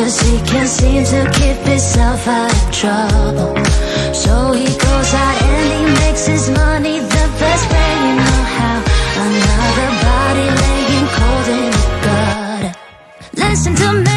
'cause he can't seem to keep himself out of trouble. So he goes out and he makes his money the best way you know how. Another body laying cold in the gutter. Listen to me.